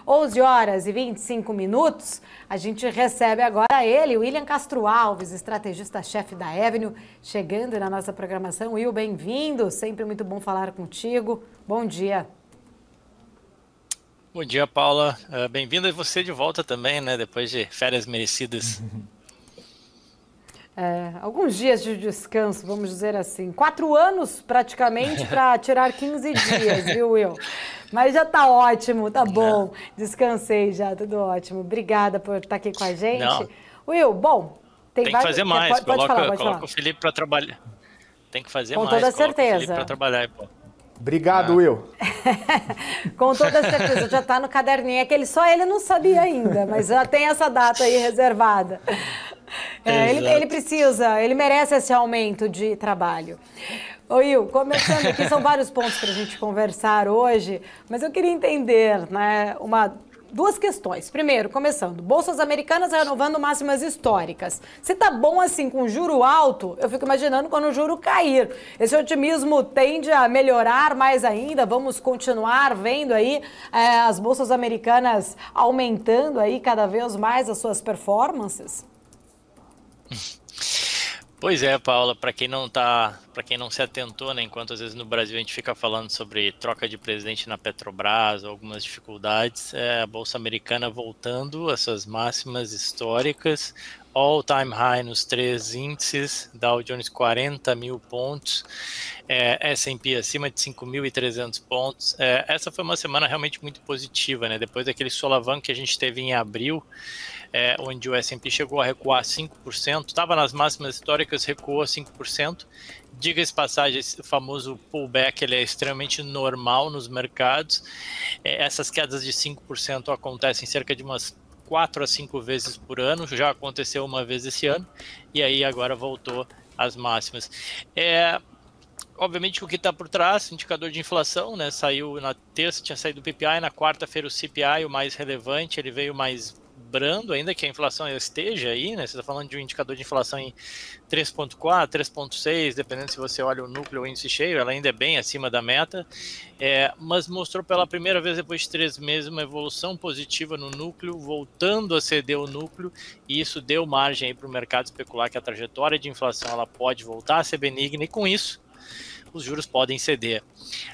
11 horas e 25 minutos, a gente recebe agora ele, William Castro Alves, estrategista-chefe da Avenue, chegando na nossa programação. Will, bem-vindo, sempre muito bom falar contigo. Bom dia. Bom dia, Paula. Bem-vinda você de volta também, né? Depois de férias merecidas. Alguns dias de descanso, vamos dizer assim. 4 anos praticamente para tirar 15 dias, viu, Will? Mas já tá ótimo, tá bom. Descansei já, tudo ótimo. Obrigada por estar aqui com a gente. Não, Will, bom, tem que fazer mais. Pode falar, pode Coloca falar. o Felipe para trabalhar. Tem que fazer Com mais. toda Coloca o Felipe certeza. para trabalhar, pô. Obrigado, Will. Com toda certeza, já tá no caderninho. É que só ele não sabia ainda, mas já tem essa data aí reservada. Ele precisa, ele merece esse aumento de trabalho. Ô Will, começando aqui, são vários pontos para a gente conversar hoje, mas eu queria entender, né, duas questões. Primeiro, começando, bolsas americanas renovando máximas históricas. Se tá bom assim com juro alto, eu fico imaginando quando o juro cair. Esse otimismo tende a melhorar mais ainda. Vamos continuar vendo aí as bolsas americanas aumentando aí cada vez mais as suas performances? Pois é, Paula, para quem não se atentou, né, enquanto às vezes no Brasil a gente fica falando sobre troca de presidente na Petrobras, algumas dificuldades, a Bolsa Americana voltando às suas máximas históricas, all-time high nos 3 índices, Dow Jones 40 mil pontos, S&P acima de 5.300 pontos. Essa foi uma semana realmente muito positiva, né, depois daquele solavanco que a gente teve em abril, onde o S&P chegou a recuar 5%, estava nas máximas históricas, recuou 5%. Diga-se passagem, esse famoso pullback ele é extremamente normal nos mercados. Essas quedas de 5% acontecem cerca de umas 4 a 5 vezes por ano, já aconteceu uma vez esse ano, e aí agora voltou às máximas. Obviamente o que está por trás, indicador de inflação, né? Saiu na terça, tinha saído o PPI, na quarta-feira o CPI, o mais relevante, ele veio mais brando, ainda que a inflação esteja aí, né? Você está falando de um indicador de inflação em 3,4, 3,6, dependendo se você olha o núcleo ou o índice cheio, ela ainda é bem acima da meta, mas mostrou pela primeira vez depois de 3 meses uma evolução positiva no núcleo, voltando a ceder o núcleo, e isso deu margem para o mercado especular que a trajetória de inflação ela pode voltar a ser benigna, e com isso os juros podem ceder.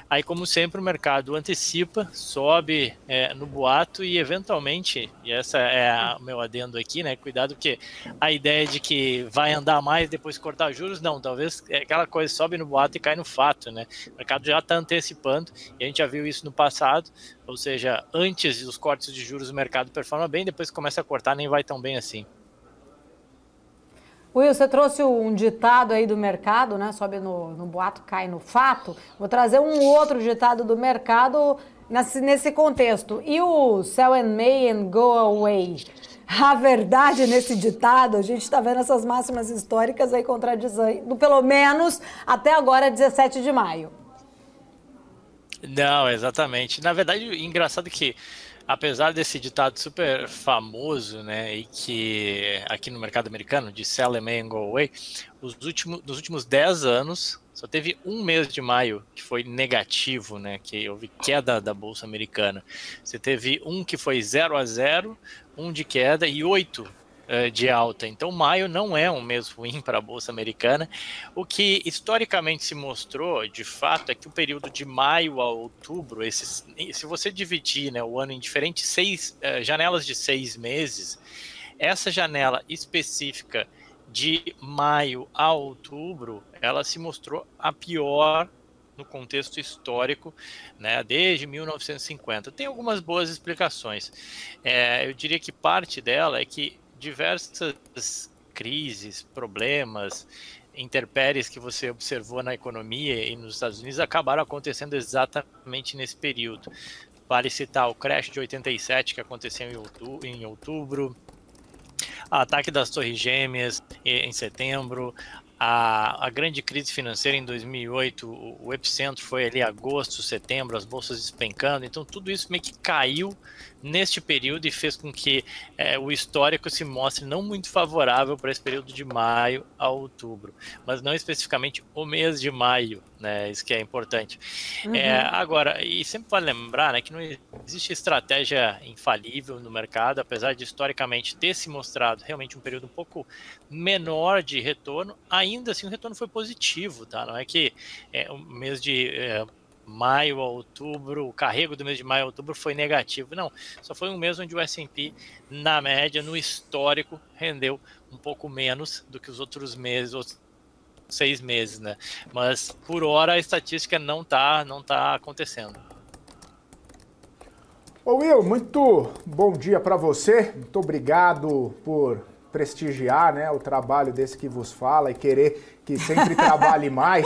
Aí, como sempre, o mercado antecipa, sobe no boato e, eventualmente, e essa é o meu adendo aqui, né? Cuidado, porque a ideia de que vai andar mais depois de cortar juros, não, talvez aquela coisa sobe no boato e cai no fato, né? O mercado já está antecipando, e a gente já viu isso no passado, ou seja, antes dos cortes de juros o mercado performa bem, depois que começa a cortar nem vai tão bem assim. Will, você trouxe um ditado aí do mercado, né? Sobe no boato, cai no fato. Vou trazer um outro ditado do mercado nesse contexto. E o sell and May and go away? A verdade nesse ditado, a gente está vendo essas máximas históricas aí contradizendo, pelo menos até agora, 17 de maio. Não, exatamente. Na verdade, engraçado que apesar desse ditado super famoso, né, e que aqui no mercado americano, de sell and may and go away, nos últimos 10 anos, só teve um mês de maio que foi negativo, né, que houve queda da Bolsa Americana. Você teve um que foi 0 a 0, um de queda e 8 de alta. Então, maio não é um mês ruim para a Bolsa Americana. O que historicamente se mostrou, de fato, é que o período de maio a outubro, se você dividir, né, o ano em diferentes janelas de 6 meses, essa janela específica de maio a outubro, ela se mostrou a pior no contexto histórico, né, desde 1950. Tem algumas boas explicações. Eu diria que parte dela é que diversas crises, problemas, intempéries que você observou na economia e nos Estados Unidos acabaram acontecendo exatamente nesse período. Vale citar o crash de 87 que aconteceu em outubro, o ataque das Torres Gêmeas em setembro, a grande crise financeira em 2008, o epicentro foi ali agosto, setembro, as bolsas despencando, então tudo isso meio que caiu neste período e fez com que o histórico se mostre não muito favorável para esse período de maio a outubro, mas não especificamente o mês de maio, né? Isso que é importante. Agora, e sempre vale lembrar, né, que não existe estratégia infalível no mercado, apesar de historicamente ter se mostrado realmente um período um pouco menor de retorno, ainda assim o retorno foi positivo, tá? Não é que o mês de maio a outubro, o carrego do mês de maio a outubro foi negativo, não, só foi um mês onde o S&P, na média, no histórico, rendeu um pouco menos do que os outros meses, outros 6 meses, né? Mas por hora a estatística não tá acontecendo. Ô Will, muito bom dia para você. Muito obrigado por prestigiar, né, o trabalho desse que vos fala e querer que sempre trabalhe mais.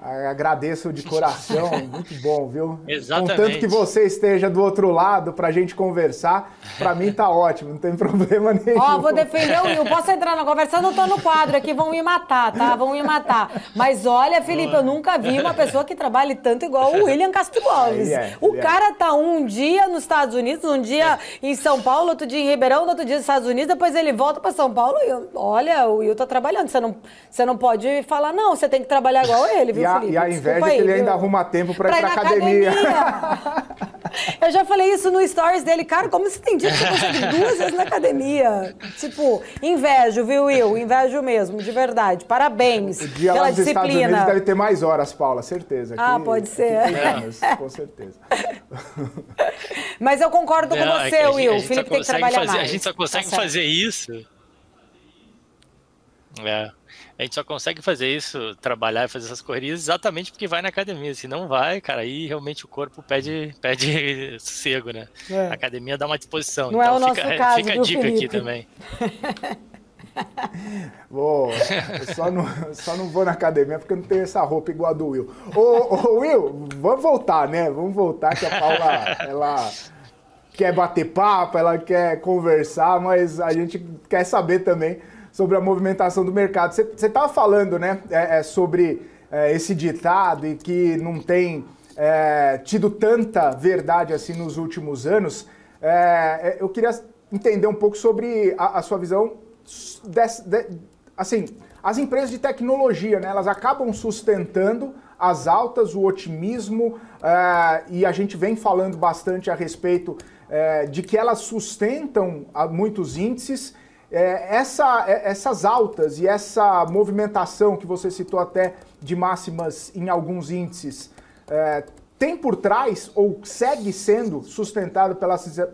Agradeço de coração, muito bom, viu? Exatamente. Contanto que você esteja do outro lado pra gente conversar, pra mim tá ótimo, não tem problema nenhum. Ó, vou defender o Will. Posso entrar na conversa? Eu não tô no quadro aqui, vão me matar, tá? Vão me matar. Mas olha, Felipe, eu nunca vi uma pessoa que trabalhe tanto igual o William Castro Alves. O cara tá um dia nos Estados Unidos, um dia em São Paulo, outro dia em Ribeirão, outro dia nos Estados Unidos, depois ele volta pra São Paulo e olha, o Will tá trabalhando. Você não pode falar, não, você tem que trabalhar igual ele, viu, Felipe? E a inveja é que ele ainda arruma tempo pra ir pra academia. Eu já falei isso no stories dele. Cara, como você tem dia que você consegue 2 vezes na academia? Tipo, invejo, viu, Will? Invejo mesmo, de verdade. Parabéns o dia pela lá nos disciplina. Estados Unidos deve ter mais horas, Paula, certeza. Pode ser. Menos, com certeza. Mas eu concordo com você, Will. O Felipe tem que trabalhar mais. A gente só consegue fazer isso. A gente só consegue fazer isso, trabalhar e fazer essas corridas exatamente porque vai na academia. Se não vai, cara, aí realmente o corpo pede sossego, né? A academia dá uma disposição. Não então é o nosso caso, fica a viu, dica Felipe? aqui também. Eu só não vou na academia porque eu não tenho essa roupa igual a do Will. Ô Will, vamos voltar, né? Vamos voltar que a Paula, ela quer bater papo, ela quer conversar, mas a gente quer saber também sobre a movimentação do mercado. Você estava falando, né, sobre esse ditado e que não tem tido tanta verdade assim nos últimos anos. Eu queria entender um pouco sobre a sua visão assim, as empresas de tecnologia, né, elas acabam sustentando as altas, o otimismo, e a gente vem falando bastante a respeito de que elas sustentam muitos índices. Essas altas e essa movimentação que você citou até de máximas em alguns índices, tem por trás ou segue sendo sustentado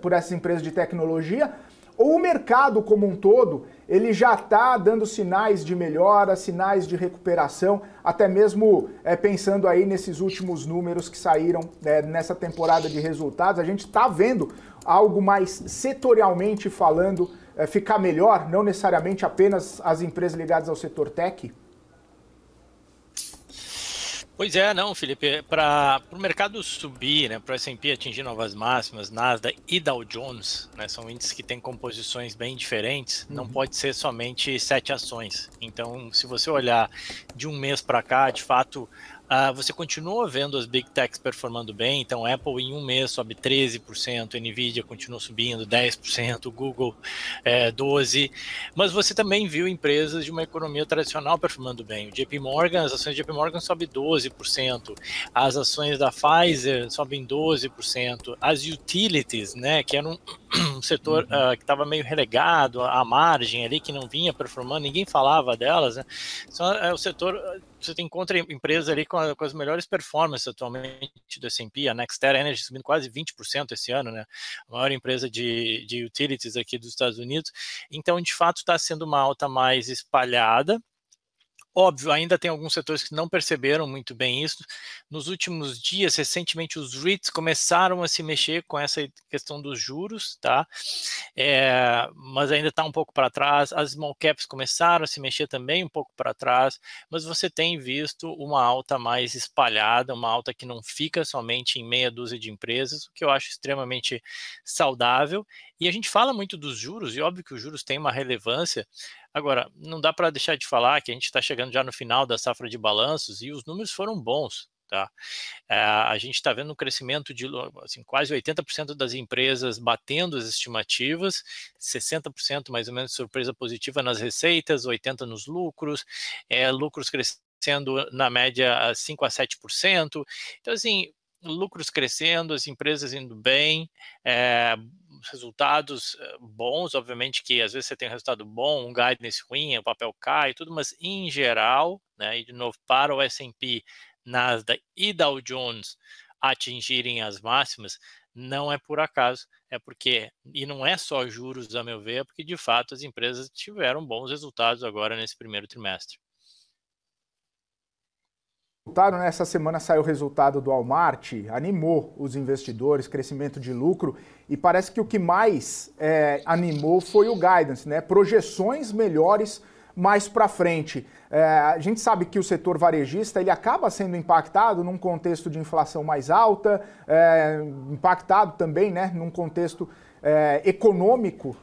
por essas empresas de tecnologia? Ou o mercado como um todo, ele já está dando sinais de melhora, sinais de recuperação, até mesmo pensando aí nesses últimos números que saíram nessa temporada de resultados, a gente está vendo algo mais setorialmente falando ficar melhor, não necessariamente apenas as empresas ligadas ao setor tech? Pois é, não, Felipe, para o mercado subir, né, para o S&P atingir novas máximas, Nasdaq e Dow Jones, né, são índices que têm composições bem diferentes, não pode ser somente 7 ações. Então, se você olhar de um mês para cá, de fato, você continua vendo as Big Techs performando bem, então Apple em um mês sobe 13%, Nvidia continua subindo 10%, Google 12%, mas você também viu empresas de uma economia tradicional performando bem. O JP Morgan, as ações do JP Morgan sobem 12%, as ações da Pfizer sobem 12%, as utilities, né, que era um setor que estava meio relegado à margem ali, que não vinha performando, ninguém falava delas, né? Só o setor, você encontra empresas ali com as melhores performances atualmente do S&P, a NextEra Energy subindo quase 20% esse ano, né? A maior empresa de utilities aqui dos Estados Unidos. Então, de fato, está sendo uma alta mais espalhada. Óbvio, ainda tem alguns setores que não perceberam muito bem isso. Nos últimos dias, recentemente, os REITs começaram a se mexer com essa questão dos juros, tá? Mas ainda está um pouco para trás. As small caps começaram a se mexer também um pouco para trás, mas você tem visto uma alta mais espalhada, uma alta que não fica somente em meia dúzia de empresas, o que eu acho extremamente saudável. E a gente fala muito dos juros, e óbvio que os juros têm uma relevância. Agora, não dá para deixar de falar que a gente está chegando já no final da safra de balanços e os números foram bons. Tá? A gente está vendo um crescimento de assim, quase 80% das empresas batendo as estimativas, 60% mais ou menos de surpresa positiva nas receitas, 80% nos lucros, lucros crescendo na média 5 a 7%. Então, assim, lucros crescendo, as empresas indo bem, resultados bons, obviamente que às vezes você tem um resultado bom, um guidance ruim, o papel cai e tudo, mas em geral, né, e de novo, para o S&P, Nasdaq e Dow Jones atingirem as máximas, não é por acaso, é porque, e não é só juros, a meu ver, é porque de fato as empresas tiveram bons resultados agora nesse primeiro trimestre. Nessa semana saiu o resultado do Walmart, animou os investidores, crescimento de lucro, e parece que o que mais animou foi o guidance, né? Projeções melhores mais para frente. A gente sabe que o setor varejista ele acaba sendo impactado num contexto de inflação mais alta, impactado também, né, num contexto econômico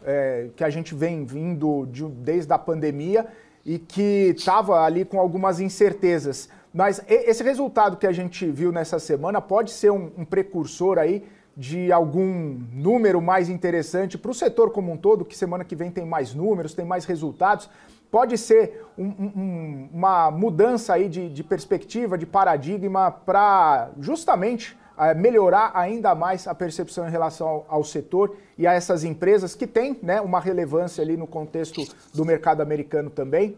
que a gente vem vindo desde a pandemia e que estava ali com algumas incertezas. Mas esse resultado que a gente viu nessa semana pode ser um precursor aí de algum número mais interessante para o setor como um todo, que semana que vem tem mais números, tem mais resultados. Pode ser uma mudança aí de perspectiva, de paradigma para justamente melhorar ainda mais a percepção em relação ao setor e a essas empresas que têm, né, uma relevância ali no contexto do mercado americano também?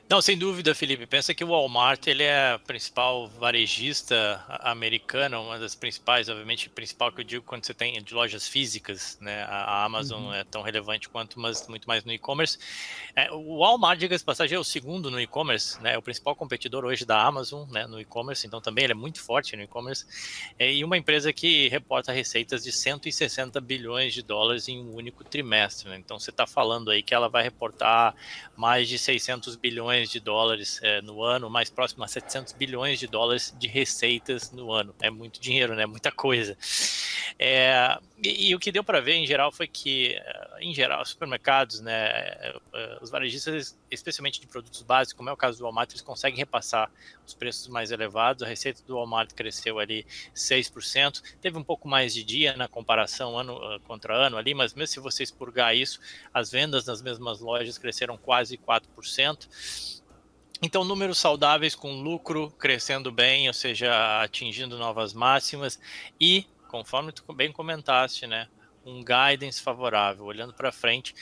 Não, sem dúvida, Felipe. Pensa que o Walmart ele é a principal varejista americana, uma das principais, obviamente, principal que eu digo quando você tem de lojas físicas, né? A Amazon é tão relevante quanto, mas muito mais no e-commerce. O Walmart, diga-se de passagem, é o segundo no e-commerce, né? É o principal competidor hoje da Amazon, né? No e-commerce, então também ele é muito forte no e-commerce. E uma empresa que reporta receitas de 160 bilhões de dólares em um único trimestre, né? Então você está falando aí que ela vai reportar mais de 600 bilhões de dólares no ano, mais próximo a 700 bilhões de dólares de receitas no ano. É muito dinheiro, né? Muita coisa. E o que deu para ver em geral foi que, em geral, os supermercados, né, os varejistas, especialmente de produtos básicos, como é o caso do Walmart, eles conseguem repassar os preços mais elevados. A receita do Walmart cresceu ali 6%. Teve um pouco mais de dia na comparação ano contra ano ali, mas mesmo se você expurgar isso, as vendas nas mesmas lojas cresceram quase 4%. Então, números saudáveis com lucro crescendo bem, ou seja, atingindo novas máximas e, conforme tu bem comentaste, né, um guidance favorável. Olhando para frente,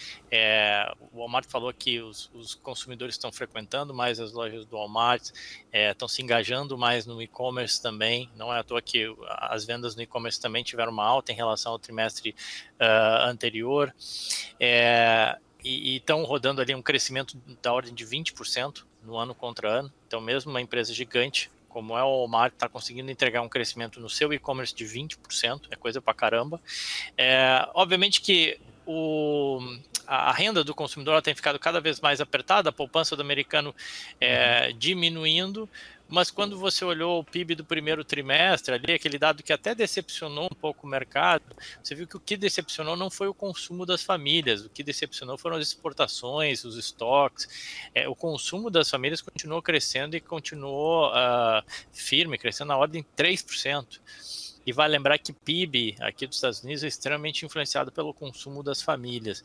o Walmart falou que os consumidores estão frequentando mais as lojas do Walmart, estão se engajando mais no e-commerce também. Não é à toa que as vendas no e-commerce também tiveram uma alta em relação ao trimestre anterior. E estão rodando ali um crescimento da ordem de 20% no ano contra ano. Então, mesmo uma empresa gigante como é o Walmart, está conseguindo entregar um crescimento no seu e-commerce de 20%, é coisa pra caramba. Obviamente que a renda do consumidor tem ficado cada vez mais apertada, a poupança do americano diminuindo, mas quando você olhou o PIB do primeiro trimestre, ali, aquele dado que até decepcionou um pouco o mercado, você viu que o que decepcionou não foi o consumo das famílias, o que decepcionou foram as exportações, os estoques. O consumo das famílias continuou crescendo e continuou firme, crescendo na ordem de 3%. E vale lembrar que PIB aqui dos Estados Unidos é extremamente influenciado pelo consumo das famílias,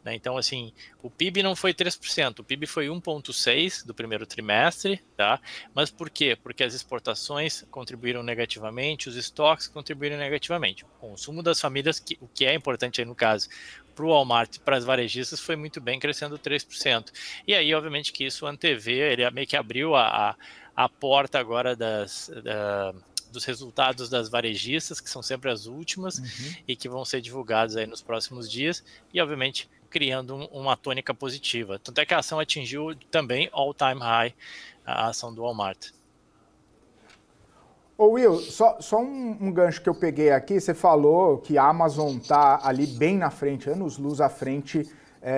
né? Então, assim, o PIB não foi 3%, o PIB foi 1,6% do primeiro trimestre, tá? Mas por quê? Porque as exportações contribuíram negativamente, os estoques contribuíram negativamente. O consumo das famílias, o que é importante aí no caso, para o Walmart e para as varejistas, foi muito bem, crescendo 3%. E aí, obviamente, que isso antevê, ele meio que abriu a porta agora dos resultados das varejistas, que são sempre as últimas e que vão ser divulgados aí nos próximos dias e, obviamente, criando uma tônica positiva. Tanto é que a ação atingiu também all-time high, a ação do Walmart. Ô Will, só um gancho que eu peguei aqui, você falou que a Amazon está ali bem na frente, anos-luz à frente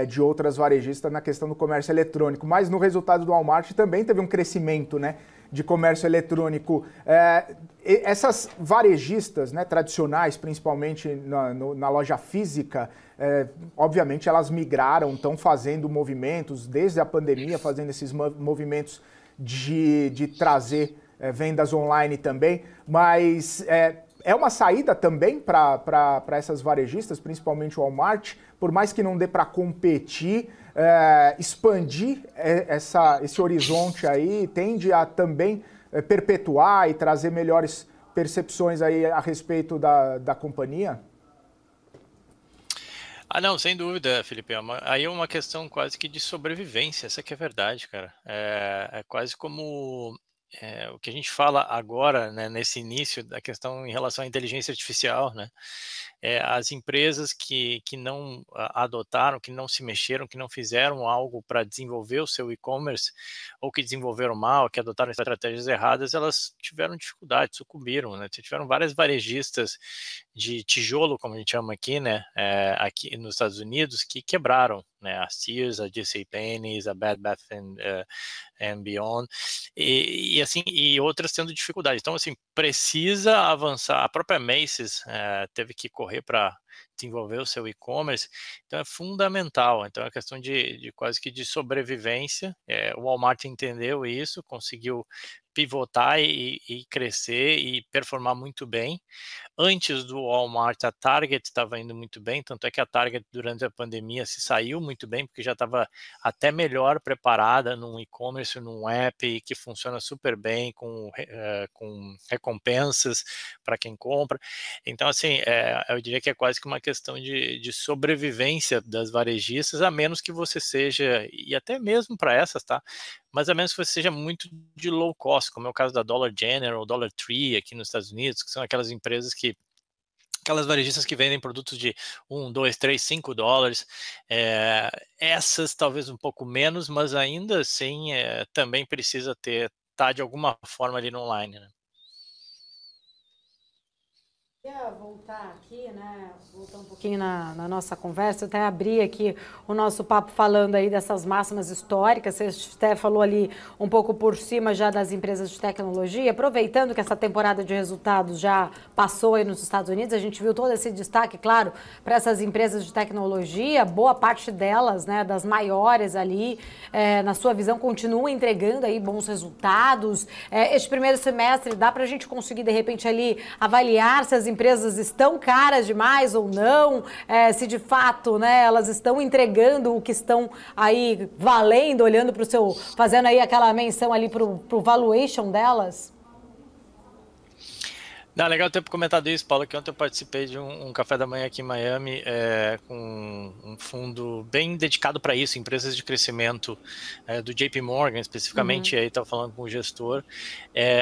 de outras varejistas na questão do comércio eletrônico, mas no resultado do Walmart também teve um crescimento, né, de comércio eletrônico. Essas varejistas, né, tradicionais, principalmente na loja física, obviamente elas migraram, estão fazendo movimentos, desde a pandemia, fazendo esses movimentos de trazer vendas online também, mas é uma saída também para essas varejistas, principalmente o Walmart, por mais que não dê para competir, expandir esse horizonte aí, tende a também perpetuar e trazer melhores percepções aí a respeito da companhia? Ah, não, sem dúvida, Felipe. Aí é uma questão quase que de sobrevivência, essa que é a verdade, cara. É quase como o que a gente fala agora, né, nesse início da questão em relação à inteligência artificial, né? As empresas que não adotaram, que não se mexeram, que não fizeram algo para desenvolver o seu e-commerce, ou que desenvolveram mal, que adotaram estratégias erradas, elas tiveram dificuldade, sucumbiram, né? Tiveram várias varejistas de tijolo, como a gente chama aqui, né? Aqui nos Estados Unidos, que quebraram, né? A Sears, a JCPenney, a Bed Bath and Beyond, e assim, e outras tendo dificuldade. Então, assim, precisa avançar. A própria Macy's teve que correr para desenvolver o seu e-commerce, então é fundamental. Então é questão de quase que de sobrevivência. O Walmart entendeu isso, conseguiu pivotar e crescer e performar muito bem. Antes do Walmart, a Target estava indo muito bem, tanto é que a Target, durante a pandemia, se saiu muito bem, porque já estava até melhor preparada num e-commerce, num app que funciona super bem, com recompensas para quem compra. Então, assim, eu diria que é quase que uma questão de sobrevivência das varejistas, a menos que você seja, e até mesmo para essas, tá? Mas a menos que você seja muito de low cost, como é o caso da Dollar General, Dollar Tree aqui nos Estados Unidos, que são aquelas empresas aquelas varejistas que vendem produtos de 1, 2, 3, 5 dólares, essas talvez um pouco menos, mas ainda assim também precisa tá de alguma forma ali no online, né? Queria voltar aqui, né? Voltar um pouquinho na nossa conversa, eu até abri aqui o nosso papo falando aí dessas máximas históricas. Você até falou ali um pouco por cima já das empresas de tecnologia, aproveitando que essa temporada de resultados já passou aí nos Estados Unidos, a gente viu todo esse destaque, claro, para essas empresas de tecnologia, boa parte delas, né, das maiores ali, na sua visão, continuam entregando aí bons resultados. Este primeiro semestre dá para a gente conseguir, de repente, ali avaliar se as empresas estão caras demais ou não, se de fato, né, elas estão entregando o que estão aí valendo, olhando para o seu, fazendo aí aquela menção ali para o valuation delas? Não, legal ter comentado isso, Paulo, que ontem eu participei de um café da manhã aqui em Miami com um fundo bem dedicado para isso, empresas de crescimento do JP Morgan, especificamente, aí estava falando com o gestor.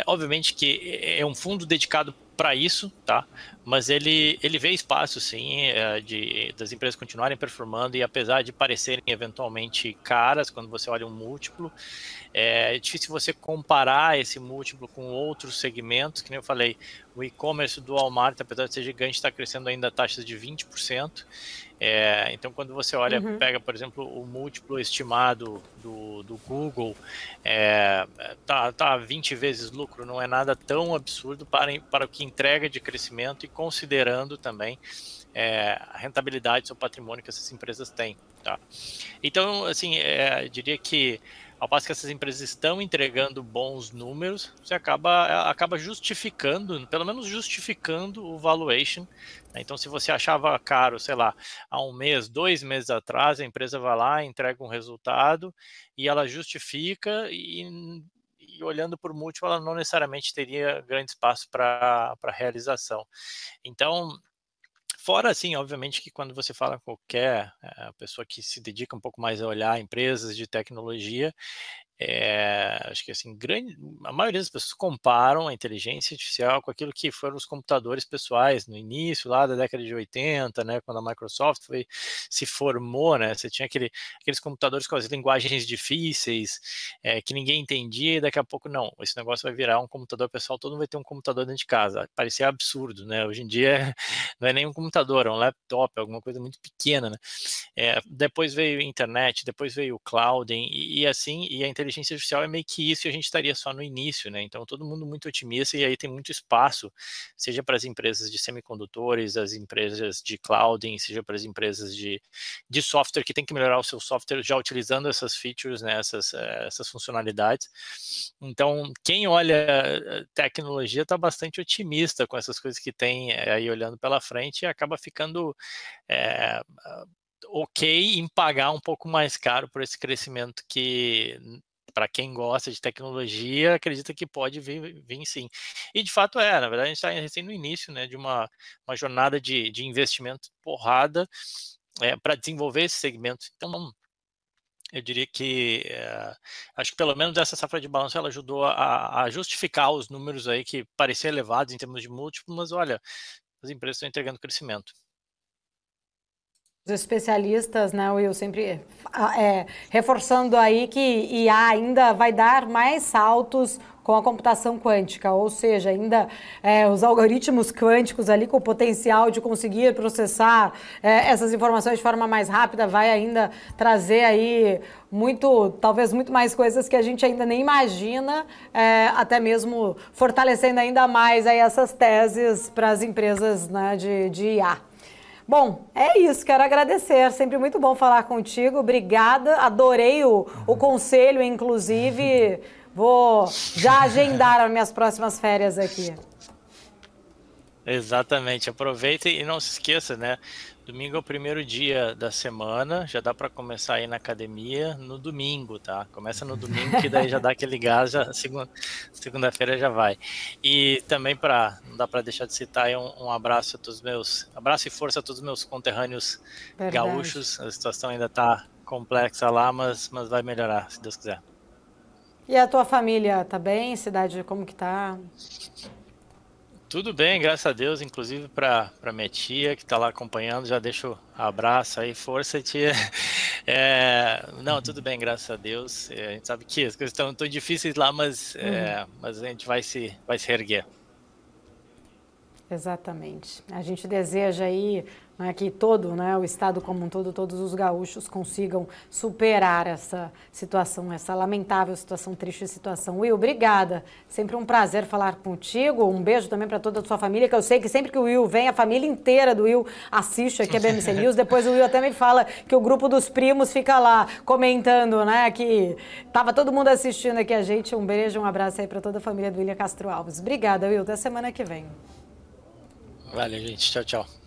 Obviamente que é um fundo dedicado para isso, tá? Mas ele vê espaço, sim, das empresas continuarem performando, e apesar de parecerem eventualmente caras, quando você olha um múltiplo, é difícil você comparar esse múltiplo com outros segmentos, que nem eu falei, o e-commerce do Walmart, apesar de ser gigante, está crescendo ainda a taxas de 20%. Então, quando você olha, pega, por exemplo, o múltiplo estimado do Google, tá 20 vezes lucro, não é nada tão absurdo para o que entrega de crescimento, e considerando também a rentabilidade do seu patrimônio que essas empresas têm. Tá? Então, assim, eu diria que ao passo que essas empresas estão entregando bons números, você acaba justificando, pelo menos justificando o valuation. Então, se você achava caro, sei lá, há um mês, 2 meses atrás, a empresa vai lá, entrega um resultado e ela justifica, e olhando por múltiplo, ela não necessariamente teria grande espaço para realização. Então, fora, assim, obviamente que quando você fala com qualquer pessoa que se dedica um pouco mais a olhar empresas de tecnologia, acho que assim, a maioria das pessoas comparam a inteligência artificial com aquilo que foram os computadores pessoais no início, lá da década de 80, né, quando a Microsoft se formou, né, você tinha aqueles computadores com as linguagens difíceis, que ninguém entendia, e daqui a pouco, não, esse negócio vai virar um computador pessoal, todo mundo vai ter um computador dentro de casa. Parecia absurdo, né, hoje em dia não é nem um computador, é um laptop, é alguma coisa muito pequena, né. Depois veio a internet, depois veio o cloud, e assim, e a inteligência inteligência artificial é meio que isso e a gente estaria só no início, né? Então, todo mundo muito otimista e aí tem muito espaço, seja para as empresas de semicondutores, as empresas de clouding, seja para as empresas de software que tem que melhorar o seu software já utilizando essas features, né? Essas funcionalidades. Então, quem olha tecnologia está bastante otimista com essas coisas que tem aí olhando pela frente e acaba ficando ok em pagar um pouco mais caro por esse crescimento que, para quem gosta de tecnologia, acredita que pode vir sim. E de fato na verdade a gente está recém no início, né, de uma jornada de investimento porrada para desenvolver esse segmento. Então, eu diria que acho que pelo menos essa safra de balanço ela ajudou a justificar os números aí que pareciam elevados em termos de múltiplo, mas olha, as empresas estão entregando crescimento. Os especialistas, né, Will, sempre reforçando aí que IA ainda vai dar mais saltos com a computação quântica, ou seja, ainda os algoritmos quânticos ali com o potencial de conseguir processar essas informações de forma mais rápida vai ainda trazer aí talvez muito mais coisas que a gente ainda nem imagina, até mesmo fortalecendo ainda mais aí essas teses para as empresas, né, de IA. Bom, é isso, quero agradecer, sempre muito bom falar contigo, obrigada, adorei o conselho, inclusive, vou já agendar as minhas próximas férias aqui. Exatamente, aproveita e não se esqueça, né, domingo é o primeiro dia da semana, já dá para começar aí na academia no domingo, tá? Começa no domingo que daí já dá aquele gás, já segunda-feira já vai. E também não dá para deixar de citar aí um abraço a todos abraço e força a todos os meus conterrâneos gaúchos. A situação ainda tá complexa lá, mas vai melhorar, se Deus quiser. E a tua família tá bem? Cidade como que tá? Tudo bem, graças a Deus, inclusive para minha tia que está lá acompanhando, já deixo um abraço aí, força tia. Não, tudo bem, graças a Deus, a gente sabe que as coisas estão difíceis lá, mas a gente vai se erguer. Exatamente. A gente deseja aí, né, que todo, né, o estado como um todo, todos os gaúchos consigam superar essa situação, essa lamentável situação, triste situação. Will, obrigada. Sempre um prazer falar contigo. Um beijo também para toda a sua família, que eu sei que sempre que o Will vem, a família inteira do Will assiste aqui a BMC News. Depois o Will até me fala que o grupo dos primos fica lá comentando, né, que tava todo mundo assistindo aqui a gente. Um beijo, um abraço aí para toda a família do William Castro Alves. Obrigada, Will. Até semana que vem. Valeu, gente. Tchau, tchau.